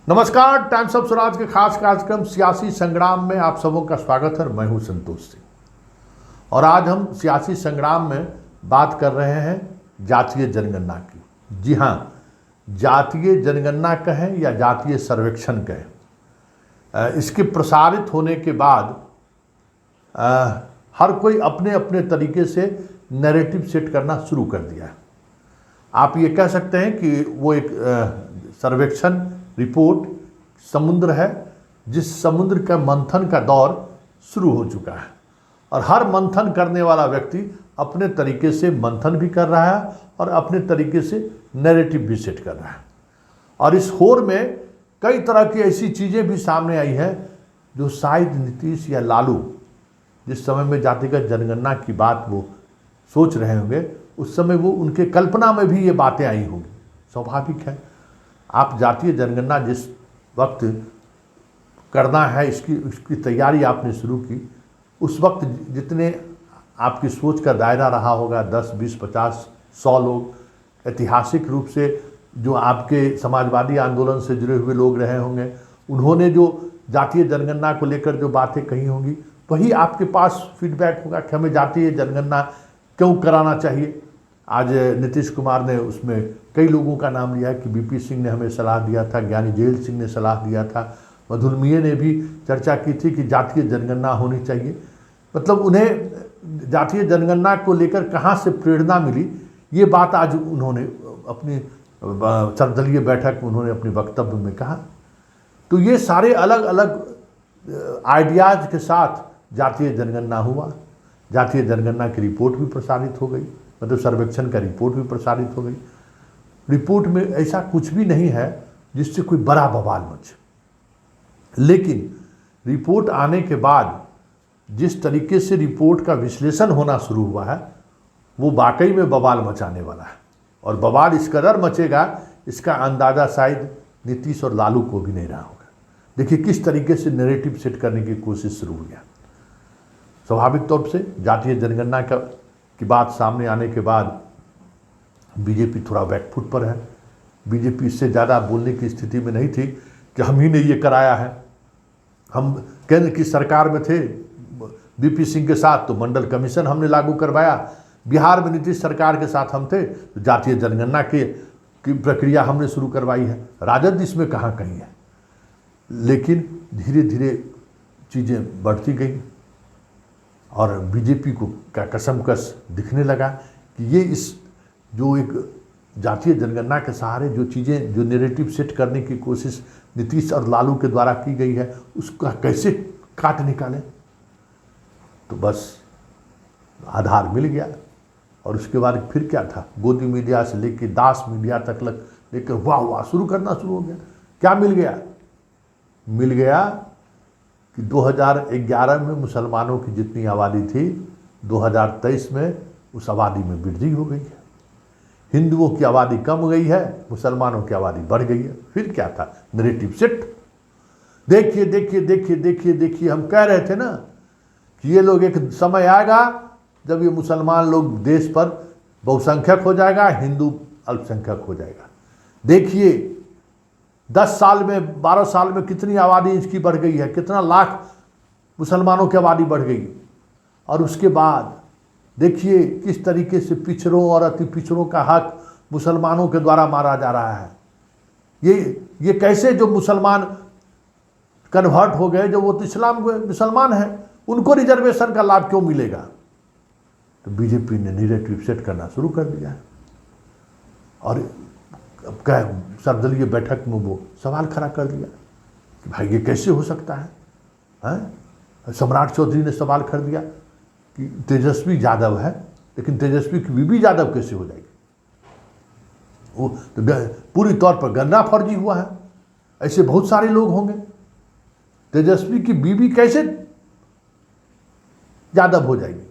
नमस्कार, times of Swaraj के खास कार्यक्रम सियासी संग्राम में आप सबों का स्वागत है। मैं हूं संतोष सिंह और आज हम सियासी संग्राम में बात कर रहे हैं जातीय जनगणना की। जी हां, जातीय जनगणना कहें या जातीय सर्वेक्षण कहें, इसके प्रसारित होने के बाद हर कोई अपने अपने तरीके से नैरेटिव सेट करना शुरू कर दिया है। आप ये कह सकते हैं कि वो एक सर्वेक्षण रिपोर्ट समुद्र है, जिस समुद्र का मंथन का दौर शुरू हो चुका है और हर मंथन करने वाला व्यक्ति अपने तरीके से मंथन भी कर रहा है और अपने तरीके से नैरेटिव भी सेट कर रहा है। और इस होर में कई तरह की ऐसी चीज़ें भी सामने आई हैं जो शायद नीतीश या लालू जिस समय में जातिगत जनगणना की बात वो सोच रहे होंगे, उस समय वो उनके कल्पना में भी ये बातें आई होंगी। स्वाभाविक है, आप जातीय जनगणना जिस वक्त करना है इसकी तैयारी आपने शुरू की, उस वक्त जितने आपकी सोच का दायरा रहा होगा 10, 20, 50, 100 लोग, ऐतिहासिक रूप से जो आपके समाजवादी आंदोलन से जुड़े हुए लोग रहे होंगे, उन्होंने जो जातीय जनगणना को लेकर जो बातें कही होंगी, वही आपके पास फीडबैक होगा कि हमें जातीय जनगणना क्यों कराना चाहिए। आज नीतीश कुमार ने उसमें कई लोगों का नाम लिया कि बीपी सिंह ने हमें सलाह दिया था, ज्ञानी जेल सिंह ने सलाह दिया था, मधुर मियां ने भी चर्चा की थी कि जातीय जनगणना होनी चाहिए। मतलब उन्हें जातीय जनगणना को लेकर कहाँ से प्रेरणा मिली, ये बात आज उन्होंने अपनी सर्वदलीय बैठक में उन्होंने अपने वक्तव्य में कहा। तो ये सारे अलग अलग आइडियाज़ के साथ जातीय जनगणना हुआ। जातीय जनगणना की रिपोर्ट भी प्रसारित हो गई, मतलब सर्वेक्षण का रिपोर्ट भी प्रसारित हो गई। रिपोर्ट में ऐसा कुछ भी नहीं है जिससे कोई बड़ा बवाल मचे, लेकिन रिपोर्ट आने के बाद जिस तरीके से रिपोर्ट का विश्लेषण होना शुरू हुआ है वो वाकई में बवाल मचाने वाला है। और बवाल इस कदर मचेगा, इसका अंदाज़ा शायद नीतीश और लालू को भी नहीं रहा होगा। देखिए किस तरीके से नैरेटिव सेट करने की कोशिश शुरू हुई है। स्वाभाविक तौर से जातीय जनगणना की बात सामने आने के बाद बीजेपी थोड़ा बैकफुट पर है। बीजेपी इससे ज़्यादा बोलने की स्थिति में नहीं थी कि हम ही ने ये कराया है। हम केंद्र की सरकार में थे बीपी सिंह के साथ, तो मंडल कमीशन हमने लागू करवाया। बिहार में नीतीश सरकार के साथ हम थे तो जातीय जनगणना की प्रक्रिया हमने शुरू करवाई है। राजद इसमें कहाँ कहीं है। लेकिन धीरे धीरे चीज़ें बढ़ती गई और बीजेपी को का कसमकस दिखने लगा कि ये इस जो एक जातीय जनगणना के सहारे जो चीज़ें जो नैरेटिव सेट करने की कोशिश नीतीश और लालू के द्वारा की गई है, उसका कैसे काट निकालें। तो बस आधार मिल गया। और उसके बाद फिर क्या था, गोदी मीडिया से लेकर दास मीडिया तक लेकर वाह वाह शुरू करना शुरू हो गया। क्या मिल गया? मिल गया कि 2011 में मुसलमानों की जितनी आबादी थी, 2023 में उस आबादी में वृद्धि हो गई है। हिंदुओं की आबादी कम गई है, मुसलमानों की आबादी बढ़ गई है। फिर क्या था? Narrative set. देखिए देखिए देखिए देखिए देखिए, हम कह रहे थे ना कि ये लोग, एक समय आएगा जब ये मुसलमान लोग देश पर बहुसंख्यक हो जाएगा, हिंदू अल्पसंख्यक हो जाएगा। देखिए 10 साल में 12 साल में कितनी आबादी इसकी बढ़ गई है, कितना लाख मुसलमानों की आबादी बढ़ गई। और उसके बाद देखिए किस तरीके से पिछड़ों और अति पिछड़ों का हक मुसलमानों के द्वारा मारा जा रहा है। ये कैसे जो मुसलमान कन्वर्ट हो गए, जो वो तो इस्लाम मुसलमान हैं, उनको रिजर्वेशन का लाभ क्यों मिलेगा। तो बीजेपी ने नैरेटिव सेट करना शुरू कर दिया है। और अब क्या, सर्वदलीय बैठक में वो सवाल खड़ा कर दिया कि भाई ये कैसे हो सकता है। सम्राट चौधरी ने सवाल कर दिया कि तेजस्वी यादव है, लेकिन तेजस्वी की बीबी यादव कैसे हो जाएगी। वो तो पूरी तौर पर गन्ना फर्जी हुआ है। ऐसे बहुत सारे लोग होंगे। तेजस्वी की बीबी कैसे यादव हो जाएगी।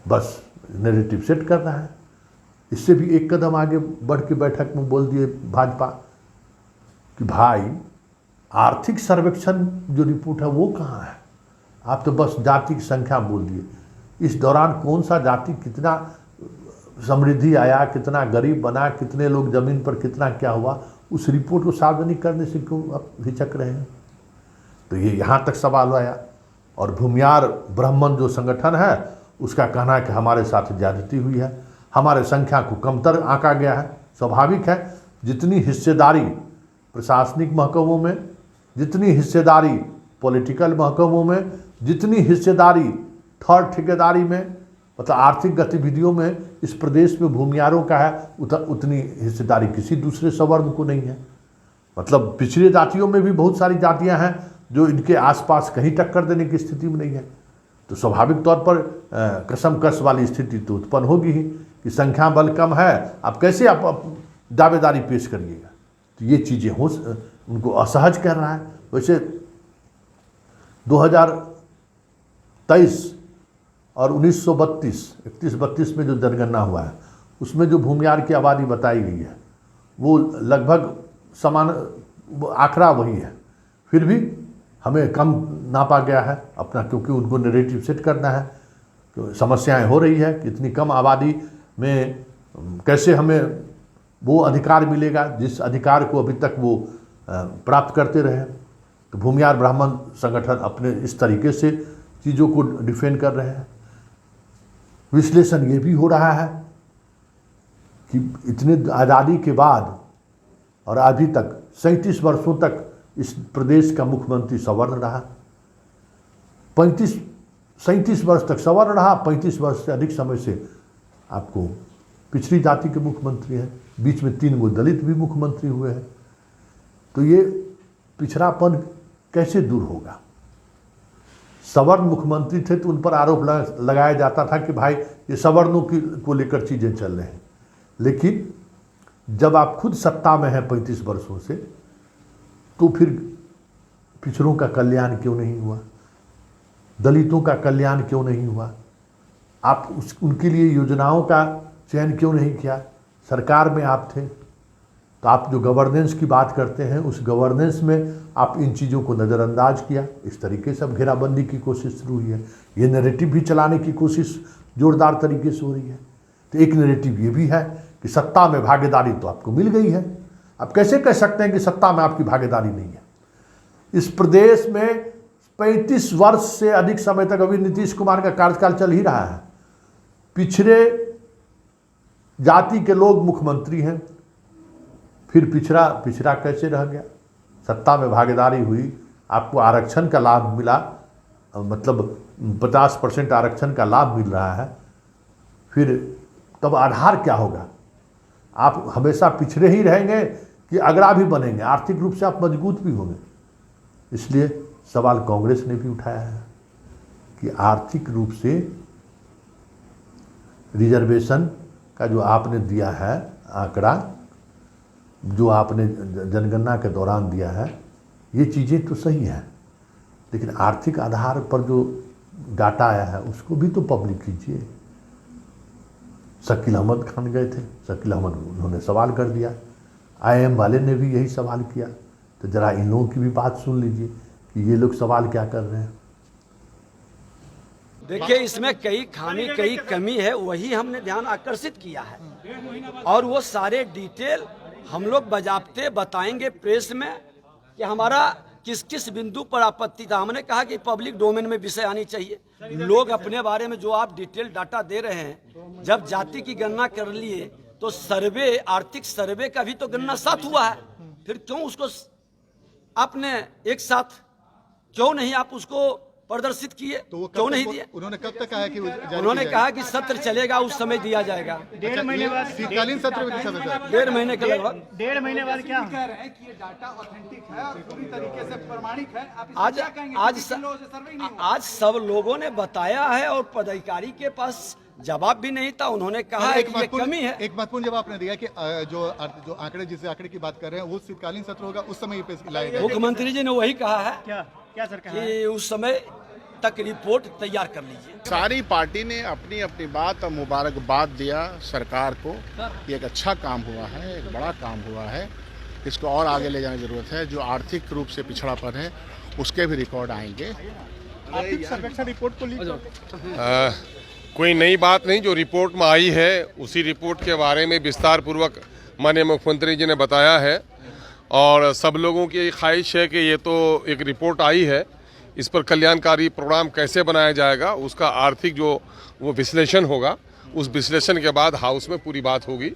बस नैरेटिव सेट करना है। इससे भी एक कदम आगे बढ़ के बैठक में बोल दिए भाजपा कि भाई आर्थिक सर्वेक्षण जो रिपोर्ट है वो कहाँ है। आप तो बस जाति की संख्या बोल दिए। इस दौरान कौन सा जाति कितना समृद्धि आया, कितना गरीब बना, कितने लोग जमीन पर कितना क्या हुआ, उस रिपोर्ट को सार्वजनिक करने से क्यों आप हिचक रहे हैं? तो ये यहाँ तक सवाल आया। और भूमियार ब्राह्मण जो संगठन है उसका कहना है कि हमारे साथ ज्यादती हुई है, हमारे संख्या को कमतर आंका गया है। स्वाभाविक है, जितनी हिस्सेदारी प्रशासनिक महकमों में, जितनी हिस्सेदारी पॉलिटिकल महकमों में, जितनी हिस्सेदारी थर्ड ठेकेदारी में, मतलब आर्थिक गतिविधियों में इस प्रदेश में भूमियारों का है, उतनी हिस्सेदारी किसी दूसरे सवर्ण को नहीं है। मतलब पिछड़े जातियों में भी बहुत सारी जातियां हैं जो इनके आसपास कहीं टक्कर देने की स्थिति में नहीं है। तो स्वाभाविक तौर पर कसमकस वाली स्थिति तो उत्पन्न होगी ही कि संख्या बल कम है, आप कैसे आप दावेदारी पेश करिएगा। तो ये चीज़ें हो उनको असहज कर रहा है। वैसे 2023 और 1932 में जो जनगणना हुआ है उसमें जो भूमियार की आबादी बताई गई है वो लगभग समान आंकड़ा वही है। फिर भी हमें कम नापा गया है अपना, क्योंकि उनको नैरेटिव सेट करना है। तो समस्याएं हो रही है कि इतनी कम आबादी में कैसे हमें वो अधिकार मिलेगा जिस अधिकार को अभी तक वो प्राप्त करते रहे। तो भूमियार ब्राह्मण संगठन अपने इस तरीके से चीज़ों को डिफेंड कर रहे हैं। विश्लेषण ये भी हो रहा है कि इतने आज़ादी के बाद और अभी तक 37 वर्षों तक इस प्रदेश का मुख्यमंत्री सवर्ण रहा। 37 वर्ष तक सवर्ण रहा, 35 वर्ष से अधिक समय से आपको पिछड़ी जाति के मुख्यमंत्री हैं, बीच में 3 गो दलित भी मुख्यमंत्री हुए हैं। तो ये पिछड़ापन कैसे दूर होगा? सवर्ण मुख्यमंत्री थे तो उन पर आरोप लगाया जाता था कि भाई ये सवर्णों को लेकर चीज़ें चल रही हैं। लेकिन जब आप खुद सत्ता में हैं 35 वर्षों से, तो फिर पिछड़ों का कल्याण क्यों नहीं हुआ? दलितों का कल्याण क्यों नहीं हुआ? आप उनके लिए योजनाओं का चयन क्यों नहीं किया? सरकार में आप थे तो आप जो गवर्नेंस की बात करते हैं उस गवर्नेंस में आप इन चीज़ों को नज़रअंदाज किया। इस तरीके से अब घेराबंदी की कोशिश शुरू हुई है। ये नैरेटिव भी चलाने की कोशिश जोरदार तरीके से हो रही है। तो एक नैरेटिव ये भी है कि सत्ता में भागीदारी तो आपको मिल गई है। आप कैसे कह सकते हैं कि सत्ता में आपकी भागीदारी नहीं है? इस प्रदेश में 35 वर्ष से अधिक समय तक अभी नीतीश कुमार का कार्यकाल चल ही रहा है। पिछड़े जाति के लोग मुख्यमंत्री हैं, फिर पिछड़ा कैसे रह गया? सत्ता में भागीदारी हुई, आपको आरक्षण का लाभ मिला, मतलब 50% आरक्षण का लाभ मिल रहा है, फिर तब आधार क्या होगा? आप हमेशा पिछड़े ही रहेंगे कि अगड़ा भी बनेंगे? आर्थिक रूप से आप मजबूत भी होंगे। इसलिए सवाल कांग्रेस ने भी उठाया है कि आर्थिक रूप से रिजर्वेशन का जो आपने दिया है आंकड़ा, जो आपने जनगणना के दौरान दिया है, ये चीज़ें तो सही हैं, लेकिन आर्थिक आधार पर जो डाटा आया है उसको भी तो पब्लिक कीजिए। शकील अहमद खान गए थे, शकील अहमद उन्होंने सवाल कर दिया, IIM वाले ने भी यही सवाल किया। तो ज़रा इन लोगों की भी बात सुन लीजिए कि ये लोग सवाल क्या कर रहे हैं। देखिए, इसमें कई खामी कई कमी है, वही हमने ध्यान आकर्षित किया है और वो सारे डिटेल हम लोग बजाबते बताएंगे प्रेस में कि हमारा किस किस बिंदु पर आपत्ति था। हमने कहा कि पब्लिक डोमेन में विषय आनी चाहिए। लोग अपने बारे में जो आप डिटेल डाटा दे रहे हैं, जब जाति की गणना कर लिए तो सर्वे, आर्थिक सर्वे का भी तो गणना साथ हुआ है, फिर क्यों उसको आपने एक साथ क्यों नहीं आप उसको प्रदर्शित किए? तो वो क्यों नहीं दिए? उन्होंने कब तक कहा कि उन्होंने कहा कि सत्र चलेगा, उस समय दिया जाएगा। 1.5 महीने बाद शीतकालीन सत्र में दिशा में 1.5 महीने के लगभग। 1.5 महीने बाद क्या कह रहे हैं कि ये डाटा ऑथेंटिक है और पूरी तरीके से प्रमाणिक है। आप आज क्या कहेंगे? आज सब लोगों ने बताया है और पदाधिकारी के पास जवाब भी नहीं था। उन्होंने कहा है कि ये कमी है। एक महत्वपूर्ण जवाब आपने दिया कि जो आंकड़े, जिस आंकड़े की बात कर रहे हैं वो शीतकालीन सत्र होगा, उस समय पेश लाएगा। मुख्यमंत्री जी ने वही कहा है क्या सर कहा कि उस समय तक रिपोर्ट तैयार कर लीजिए। सारी पार्टी ने अपनी अपनी बात और मुबारकबाद दिया सरकार को। ये एक अच्छा काम हुआ है, एक बड़ा काम हुआ है, इसको और आगे ले जाने की जरूरत है। जो आर्थिक रूप से पिछड़ापन है उसके भी रिकॉर्ड आएंगे। आर्थिक सर्वेक्षण रिपोर्ट को लीक कोई नई बात नहीं, जो रिपोर्ट में आई है उसी रिपोर्ट के बारे में विस्तार पूर्वक माननीय मुख्यमंत्री जी ने बताया है। और सब लोगों की ख्वाहिश है कि ये तो एक रिपोर्ट आई है, इस पर कल्याणकारी प्रोग्राम कैसे बनाया जाएगा, उसका आर्थिक जो वो विश्लेषण होगा, उस विश्लेषण के बाद हाउस में पूरी बात होगी।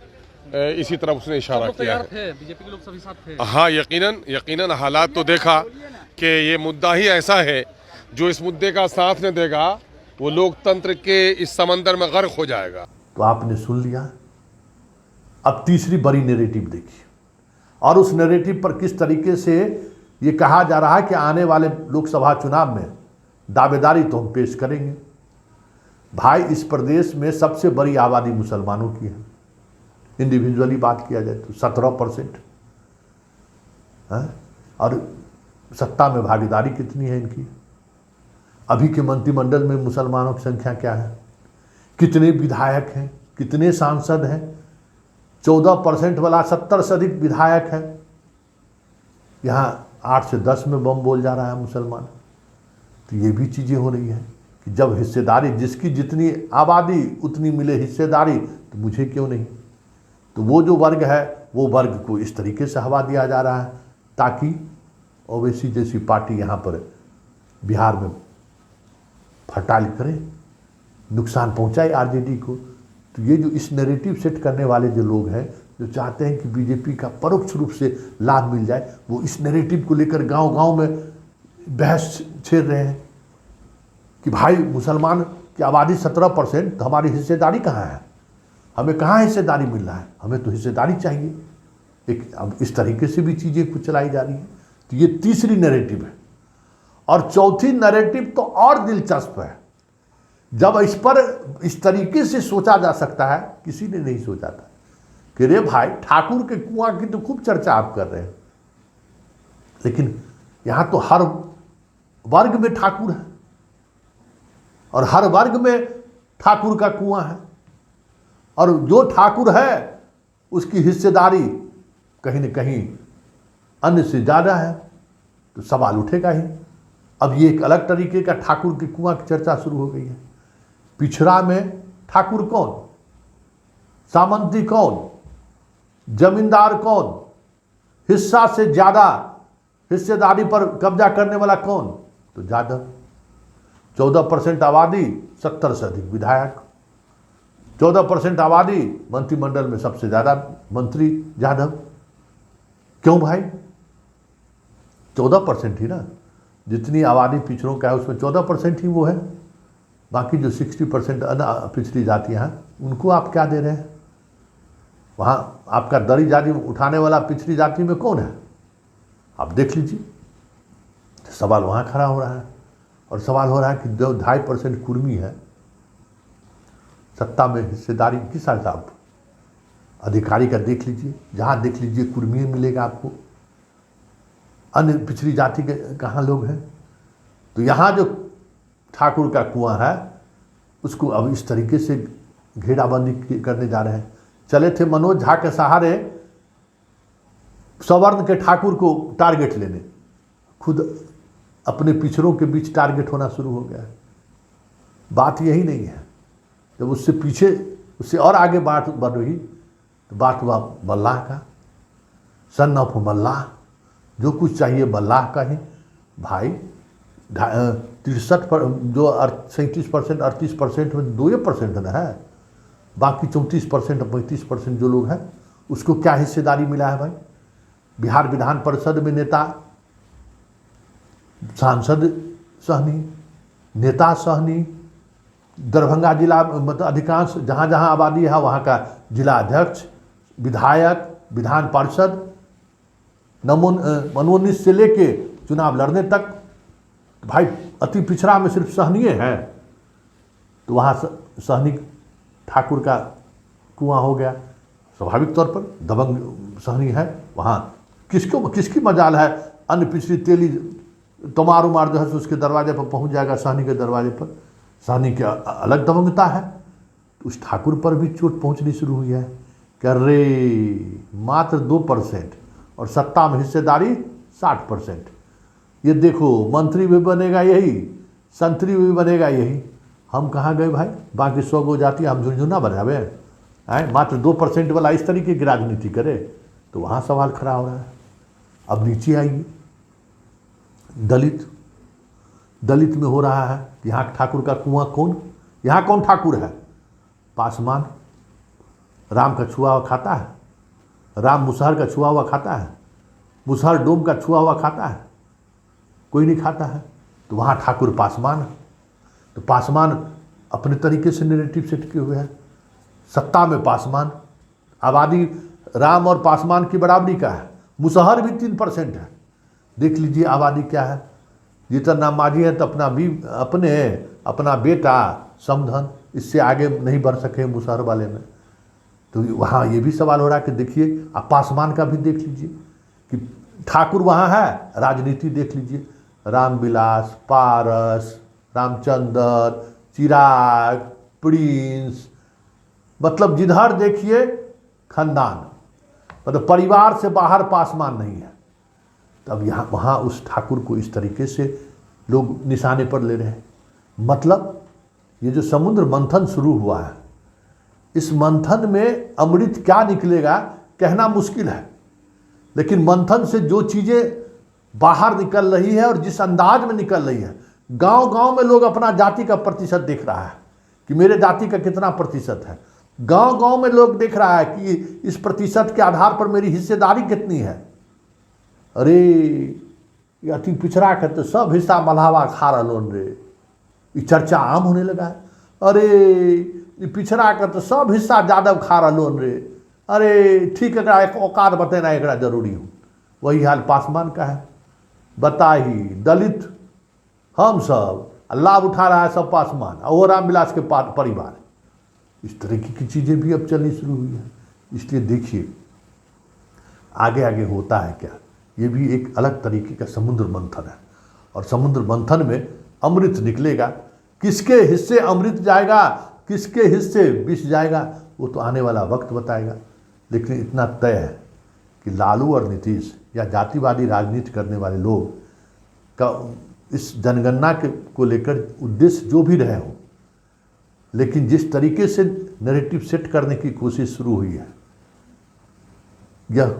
इसी तरफ उसने इशारा किया है। बीजेपी के लोग सभी साथ थे। हाँ, यकीनन हालात तो देखा कि ये मुद्दा ही ऐसा है जो इस मुद्दे का साथ न देगा वो लोकतंत्र के इस समंदर में गर्क हो जाएगा। तो आपने सुन लिया। अब तीसरी बड़ी नैरेटिव देखिए, और उस नैरेटिव पर किस तरीके से ये कहा जा रहा है कि आने वाले लोकसभा चुनाव में दावेदारी तो हम पेश करेंगे। भाई, इस प्रदेश में सबसे बड़ी आबादी मुसलमानों की है। इंडिविजुअली बात किया जाए तो 17% है, और सत्ता में भागीदारी कितनी है इनकी? अभी के मंत्रिमंडल में मुसलमानों की संख्या क्या है? कितने विधायक हैं? कितने सांसद हैं? 14% वाला 70 से अधिक विधायक है। यहाँ 8 से 10 में बम बोल जा रहा है मुसलमान। तो ये भी चीज़ें हो रही हैं कि जब हिस्सेदारी, जिसकी जितनी आबादी उतनी मिले हिस्सेदारी, तो मुझे क्यों नहीं? तो वो जो वर्ग है वो वर्ग को इस तरीके से हवा दिया जा रहा है ताकि ओवैसी जैसी पार्टी यहाँ पर बिहार में फटाल करे, नुकसान पहुँचाए आरजेडी को। तो ये जो इस नैरेटिव सेट करने वाले जो लोग हैं, जो चाहते हैं कि बीजेपी का परोक्ष रूप से लाभ मिल जाए, वो इस नैरेटिव को लेकर गांव-गांव में बहस छेड़ रहे हैं कि भाई मुसलमान की आबादी 17%, तो हमारी हिस्सेदारी कहाँ है? हमें कहाँ हिस्सेदारी मिल रहा है? हमें तो हिस्सेदारी चाहिए। एक अब इस तरीके से भी चीज़ें कुछ चलाई जा रही हैं। तो ये तीसरी नैरेटिव है। और चौथी नैरेटिव तो और दिलचस्प है। जब इस पर इस तरीके से सोचा जा सकता है, किसी ने नहीं सोचा था कि रे भाई, ठाकुर के कुआं की तो खूब चर्चा आप कर रहे हैं, लेकिन यहाँ तो हर वर्ग में ठाकुर है और हर वर्ग में ठाकुर का कुआं है, और जो ठाकुर है उसकी हिस्सेदारी कहीं न कहीं अन्य से ज़्यादा है, तो सवाल उठेगा ही। अब ये एक अलग तरीके का ठाकुर के कुआं की चर्चा शुरू हो गई है। पिछड़ा में ठाकुर कौन, सामंती कौन, जमींदार कौन, हिस्सा से ज़्यादा हिस्सेदारी पर कब्जा करने वाला कौन? तो यादव। 14% आबादी, 70 से अधिक विधायक। 14% आबादी, मंत्रिमंडल में सबसे ज़्यादा मंत्री यादव। क्यों भाई? 14% ही ना, जितनी आबादी पिछड़ों का है उसमें 14% ही वो है। बाकी जो 60% पिछड़ी जातियाँ हैं उनको आप क्या दे रहे हैं? वहाँ आपका दरी जाति उठाने वाला पिछड़ी जाति में कौन है? आप देख लीजिए। सवाल वहाँ खड़ा हो रहा है। और सवाल हो रहा है कि जो 2.5% कुर्मी है, सत्ता में हिस्सेदारी किस हिसाब? अधिकारी का देख लीजिए, जहाँ देख लीजिए कुर्मी मिलेगा आपको। अन्य पिछड़ी जाति के कहाँ लोग हैं? तो यहाँ जो ठाकुर का कुआं है उसको अब इस तरीके से घेराबंदी करने जा रहे हैं। चले थे मनोज झा के सहारे सवर्ण के ठाकुर को टारगेट लेने, खुद अपने पिछड़ों के बीच टारगेट होना शुरू हो गया है। बात यही नहीं है। जब उससे पीछे, उससे और आगे बात बढ़ रही तो बात हुआ मल्लाह का, सन ऑफ मल्लाह, जो कुछ चाहिए मल्लाह का ही। भाई 63 पर जो 37% 38% में 2% ना है, बाकी 34% 35% जो लोग हैं उसको क्या हिस्सेदारी मिला है भाई? बिहार विधान परिषद में नेता, सांसद सहनी, नेता सहनी, दरभंगा जिला मतलब अधिकांश जहाँ जहाँ आबादी है वहाँ का जिला अध्यक्ष, विधायक, विधान पार्षद, मनोनीत से लेके चुनाव लड़ने तक। भाई अति पिछड़ा में सिर्फ सहनीय है, तो वहाँ सहनी ठाकुर का कुआं हो गया। स्वाभाविक तौर पर दबंग सहनी है, वहाँ किसकी मजाल है? अन्य पिछड़ी तेली तमार उमार जो है उसके दरवाजे पर पहुँच जाएगा, सहनी के दरवाजे पर। सहनी की अलग दबंगता है। तो उस ठाकुर पर भी चोट पहुँचनी शुरू हुई है कि अरे मात्र 2% और सत्ता में हिस्सेदारी 60%। ये देखो, मंत्री भी बनेगा यही, संतरी भी बनेगा यही। हम कहाँ गए भाई? बाकी 100 गो जाति हम झुंझुना बनावे हैं? मात्र 2% वाला इस तरीके की राजनीति करे, तो वहाँ सवाल खड़ा हो रहा है। अब नीचे आइए, दलित में हो रहा है। यहाँ ठाकुर का कुआं कौन, यहाँ कौन ठाकुर है? पासवान। राम का छुआ हुआ खाता है? राम मुसहर का छुआ हुआ खाता है? मुसहर डोम का छुआ हुआ खाता है? कोई नहीं खाता है। तो वहाँ ठाकुर पासवान है। तो पासवान अपने तरीके से नैरेटिव सेट किए हुए हैं। सत्ता में पासवान, आबादी राम और पासवान की बराबरी का है। मुसहर भी 3% है। देख लीजिए आबादी क्या है। जीतन राम मांझी है तो अपना बेटा समधन, इससे आगे नहीं बढ़ सके मुसहर वाले में। तो वहाँ ये भी सवाल हो रहा है कि देखिए, आप पासवान का भी देख लीजिए कि ठाकुर वहाँ है, राजनीति देख लीजिए। रामविलास, पारस, रामचंद्र, चिराग, प्रिंस, मतलब जिधर देखिए खानदान, मतलब परिवार से बाहर पासवान नहीं है। तब यहाँ वहाँ उस ठाकुर को इस तरीके से लोग निशाने पर ले रहे हैं। मतलब ये जो समुद्र मंथन शुरू हुआ है, इस मंथन में अमृत क्या निकलेगा कहना मुश्किल है, लेकिन मंथन से जो चीज़ें बाहर निकल रही है और जिस अंदाज में निकल रही है, गांव-गांव में लोग अपना जाति का प्रतिशत देख रहा है कि मेरे जाति का कितना प्रतिशत है। गांव-गांव में लोग देख रहा है कि इस प्रतिशत के आधार पर मेरी हिस्सेदारी कितनी है। अरे ये अति पिछड़ा के तो सब हिस्सा मल्हावा खा रहा रे, ये चर्चा आम होने लगा है। अरे ये पिछड़ा के तो सब हिस्सा यादव खा रहा रे, अरे ठीक है, एक औकात बतेना एक जरूरी हो। वही हाल पासवान का है। बताही दलित हम सब, लाभ उठा रहा है सब पासवान, और वो रामविलास के परिवार। इस तरह की चीज़ें भी अब चलनी शुरू हुई है। इसलिए देखिए आगे आगे होता है क्या। ये भी एक अलग तरीके का समुद्र मंथन है, और समुद्र मंथन में अमृत निकलेगा। किसके हिस्से अमृत जाएगा, किसके हिस्से विष जाएगा, वो तो आने वाला वक्त बताएगा। लेकिन इतना तय है कि लालू और नीतीश या जातिवादी राजनीति करने वाले लोग का इस जनगणना को लेकर उद्देश्य जो भी रहे हों, लेकिन जिस तरीके से नैरेटिव सेट करने की कोशिश शुरू हुई है, यह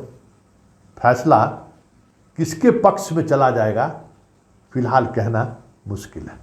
फैसला किसके पक्ष में चला जाएगा फिलहाल कहना मुश्किल है।